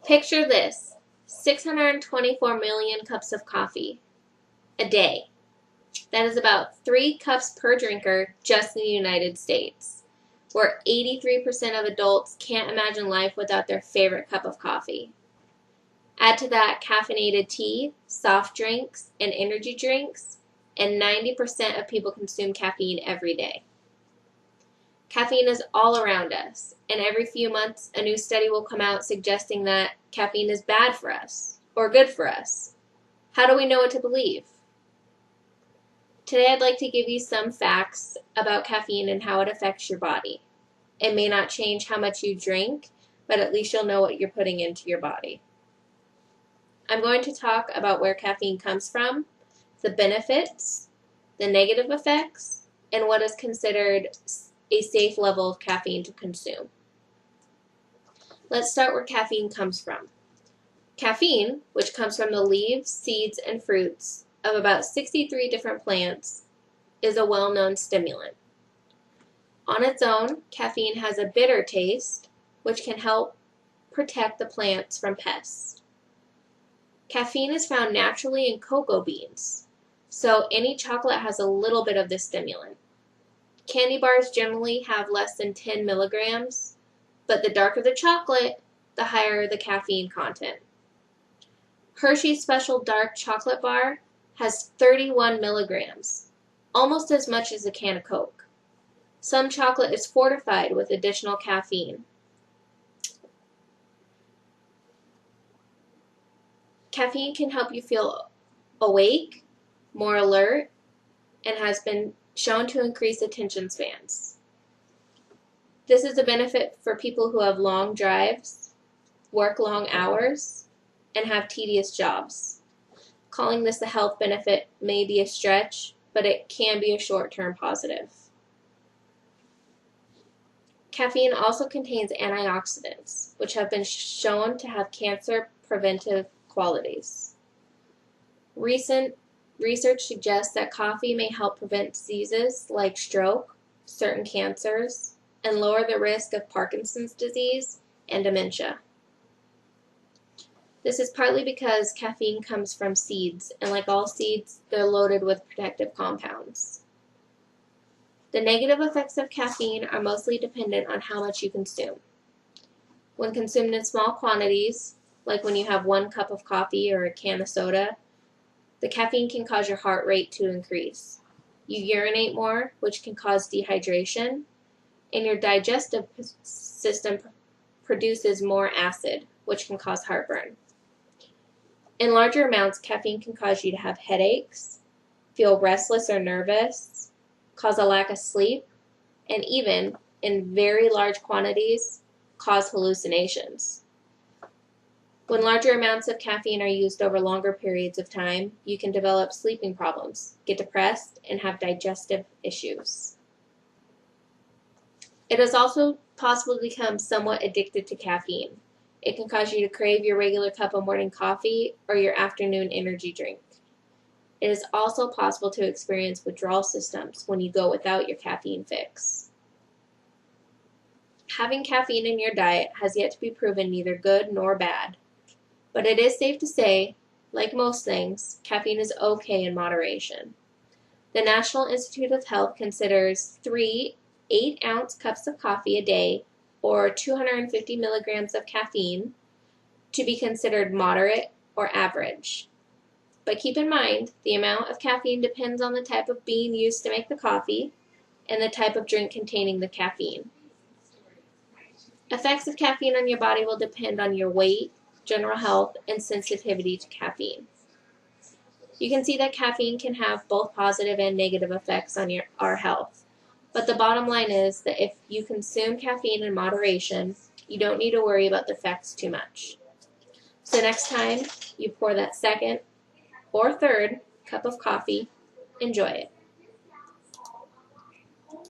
Picture this: 624 million cups of coffee a day. That is about 3 cups per drinker just in the United States, where 83% of adults can't imagine life without their favorite cup of coffee. Add to that caffeinated tea, soft drinks, and energy drinks, and 90% of people consume caffeine every day. Caffeine is all around us, and every few months a new study will come out suggesting that caffeine is bad for us or good for us. How do we know what to believe? Today I'd like to give you some facts about caffeine and how it affects your body. It may not change how much you drink, but at least you'll know what you're putting into your body. I'm going to talk about where caffeine comes from, the benefits, the negative effects, and what is considered a safe level of caffeine to consume. Let's start where caffeine comes from. Caffeine, which comes from the leaves, seeds, and fruits of about 63 different plants, is a well-known stimulant. On its own, caffeine has a bitter taste, which can help protect the plants from pests. Caffeine is found naturally in cocoa beans, so any chocolate has a little bit of this stimulant. Candy bars generally have less than 10 milligrams, but the darker the chocolate, the higher the caffeine content. Hershey's Special Dark Chocolate Bar has 31 milligrams, almost as much as a can of Coke. Some chocolate is fortified with additional caffeine. Caffeine can help you feel awake, more alert, and has been shown to increase attention spans. This is a benefit for people who have long drives, work long hours, and have tedious jobs. Calling this a health benefit may be a stretch, but it can be a short-term positive. Caffeine also contains antioxidants, which have been shown to have cancer-preventive qualities. Recent research suggests that coffee may help prevent diseases like stroke, certain cancers, and lower the risk of Parkinson's disease and dementia. This is partly because caffeine comes from seeds, and like all seeds, they're loaded with protective compounds. The negative effects of caffeine are mostly dependent on how much you consume. When consumed in small quantities, like when you have 1 cup of coffee or a can of soda, the caffeine can cause your heart rate to increase. You urinate more, which can cause dehydration, and your digestive system produces more acid, which can cause heartburn. In larger amounts, caffeine can cause you to have headaches, feel restless or nervous, cause a lack of sleep, and even, in very large quantities, cause hallucinations. When larger amounts of caffeine are used over longer periods of time, you can develop sleeping problems, get depressed, and have digestive issues. It is also possible to become somewhat addicted to caffeine. It can cause you to crave your regular cup of morning coffee or your afternoon energy drink. It is also possible to experience withdrawal symptoms when you go without your caffeine fix. Having caffeine in your diet has yet to be proven neither good nor bad. But it is safe to say, like most things, caffeine is okay in moderation. The National Institute of Health considers 3 8-ounce cups of coffee a day, or 250 milligrams of caffeine, to be considered moderate or average. But keep in mind, the amount of caffeine depends on the type of bean used to make the coffee and the type of drink containing the caffeine. Effects of caffeine on your body will depend on your weight, general health, and sensitivity to caffeine. You can see that caffeine can have both positive and negative effects on our health. But the bottom line is that if you consume caffeine in moderation, you don't need to worry about the effects too much. So next time you pour that second or third cup of coffee, enjoy it.